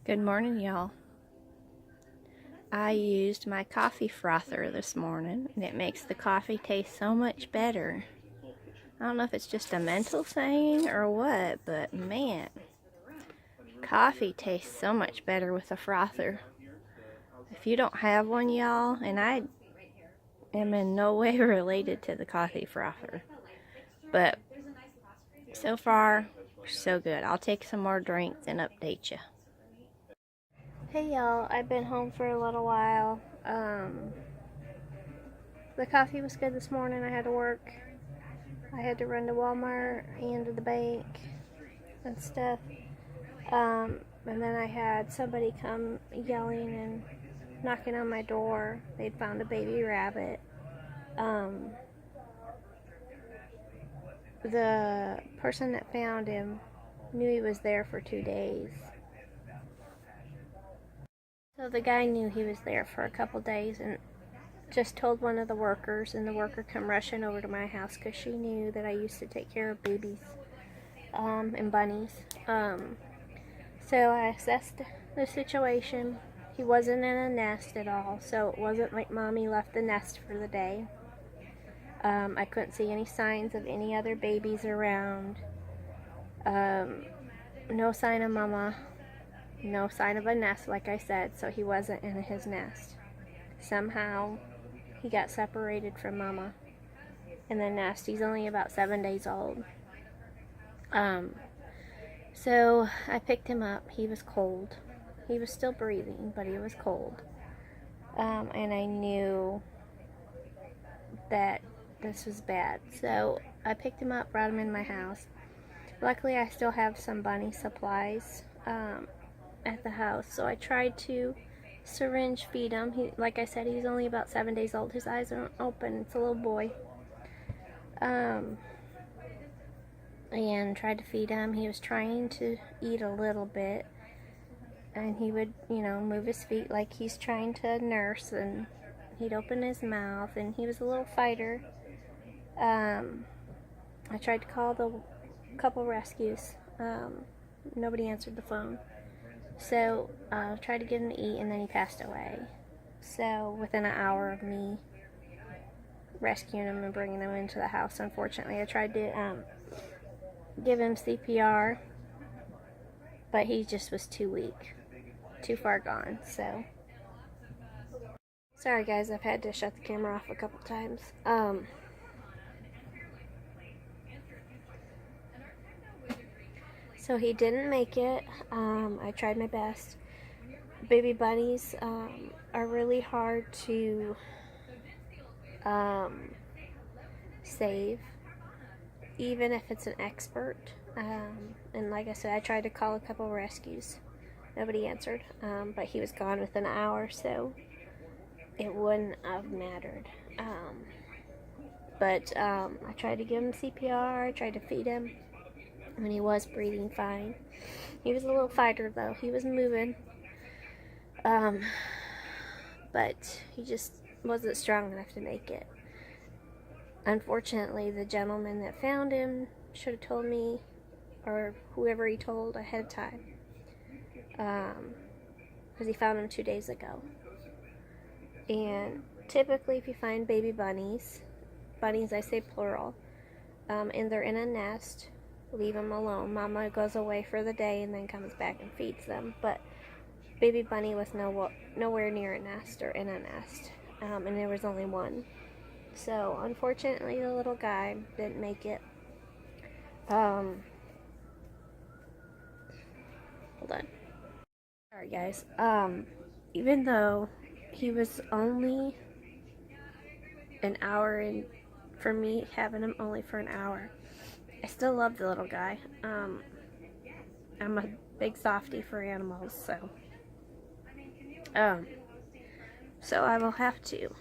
Good morning, y'all. I used my coffee frother this morning, and it makes the coffee taste so much better. I don't know if it's just a mental thing or what, but man, coffee tastes so much better with a frother. If you don't have one, y'all, and I am in no way related to the coffee frother, but so far, so good. I'll take some more drinks and update you. Hey y'all, I've been home for a little while. The coffee was good this morning. I had to work. I had to run to Walmart and to the bank and stuff. And then I had somebody come yelling and knocking on my door. They'd found a baby rabbit. The person that found him knew he was there for 2 days. So the guy knew he was there for a couple days and just told one of the workers, and the worker come rushing over to my house because she knew that I used to take care of babies and bunnies. So I assessed the situation. He wasn't in a nest at all, so it wasn't like mommy left the nest for the day. I couldn't see any signs of any other babies around. No sign of mama. No sign of a nest, like I said, so he wasn't in his nest. Somehow he got separated from mama in the nest. He's only about 7 days old. So I picked him up. He was cold. He was still breathing, but he was cold. And I knew that this was bad. So I picked him up, brought him in my house. Luckily, I still have some bunny supplies at the house, so I tried to syringe feed him. Like I said, he's only about 7 days old. His eyes aren't open. It's a little boy. And tried to feed him. He was trying to eat a little bit, and he would, move his feet like he's trying to nurse, and he'd open his mouth, and he was a little fighter. I tried to call the couple rescues. Nobody answered the phone. So I tried to get him to eat, and then he passed away. So within an hour of me rescuing him and bringing him into the house, unfortunately, I tried to give him CPR, but he just was too weak, too far gone. So sorry guys, I've had to shut the camera off a couple times. So he didn't make it. I tried my best. Baby bunnies are really hard to save, even if it's an expert. And like I said, I tried to call a couple rescues. Nobody answered, but he was gone within an hour, so it wouldn't have mattered. But I tried to give him CPR, I tried to feed him, and he was breathing fine. He was a little fighter though. He was moving, but he just wasn't strong enough to make it. Unfortunately, the gentleman that found him should have told me, or whoever he told ahead of time, because he found him 2 days ago. And typically if you find baby bunnies I say plural, and they're in a nest, leave them alone. Mama goes away for the day and then comes back and feeds them. But baby bunny was nowhere near a nest or in a nest, and there was only one. So unfortunately, the little guy didn't make it. Hold on. Sorry guys. Even though he was only an hour in, for me having him only for an hour, I still love the little guy. I'm a big softie for animals, so I will have to,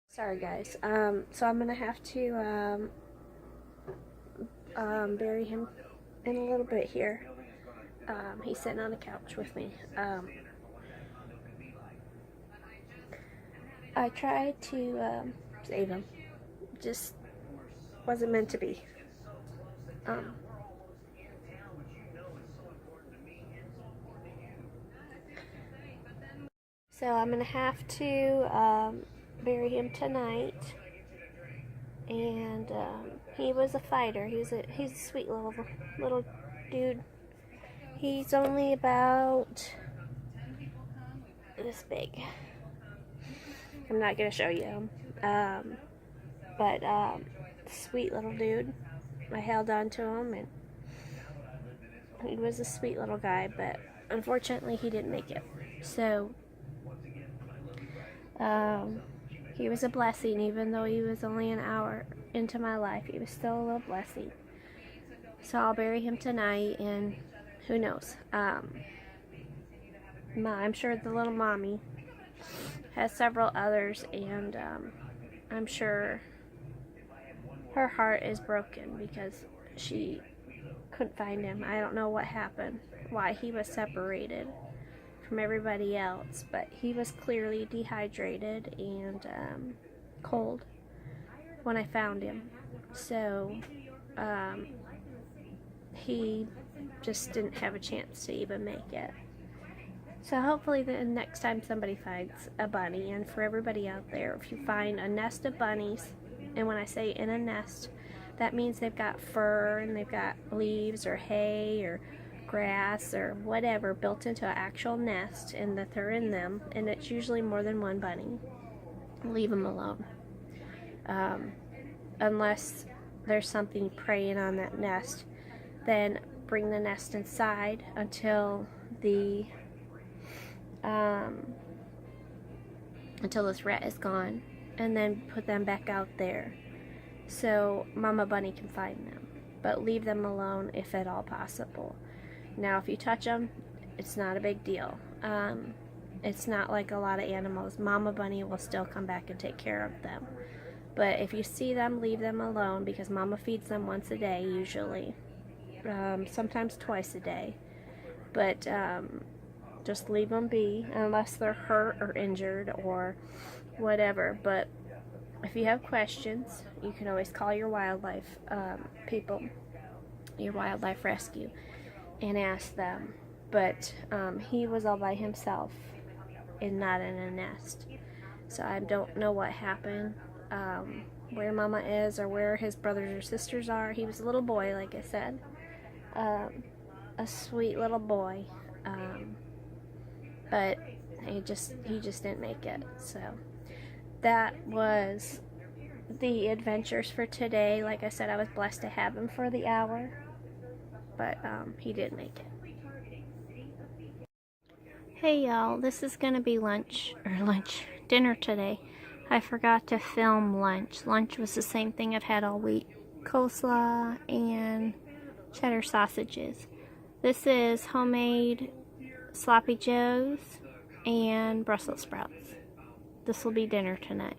sorry guys, so I'm gonna have to bury him in a little bit here. He's sitting on the couch with me. I tried to save him, just wasn't meant to be. So I'm going to have to bury him tonight. And he was a fighter. He's a sweet little dude. He's only about this big. I'm not going to show you him. But sweet little dude. I held on to him, and he was a sweet little guy, but unfortunately he didn't make it. So he was a blessing. Even though he was only an hour into my life, he was still a little blessing. So I'll bury him tonight, and who knows, I'm sure the little mommy has several others, and I'm sure her heart is broken because she couldn't find him. I don't know what happened, why he was separated from everybody else, but he was clearly dehydrated and cold when I found him. So he just didn't have a chance to even make it. So hopefully the next time somebody finds a bunny, and for everybody out there, if you find a nest of bunnies, and when I say in a nest, that means they've got fur and they've got leaves or hay or grass or whatever built into an actual nest, and that they're in them, and it's usually more than one bunny, leave them alone. Unless there's something preying on that nest, then bring the nest inside until the this rat is gone, and then put them back out there so Mama Bunny can find them, but leave them alone if at all possible. Now if you touch them, it's not a big deal. It's not like a lot of animals. Mama Bunny will still come back and take care of them, but if you see them, leave them alone, because Mama feeds them once a day usually, sometimes twice a day, but just leave them be unless they're hurt or injured or whatever. But if you have questions, you can always call your wildlife people, your wildlife rescue, and ask them. But he was all by himself and not in a nest. So I don't know what happened, where Mama is or where his brothers or sisters are. He was a little boy, like I said, a sweet little boy. But he just didn't make it. So that was the adventures for today. Like I said, I was blessed to have him for the hour, but he didn't make it. Hey y'all, this is gonna be dinner today. I forgot to film lunch. Lunch was the same thing I've had all week: coleslaw and cheddar sausages. This is homemade sloppy joes and Brussels sprouts. This will be dinner tonight.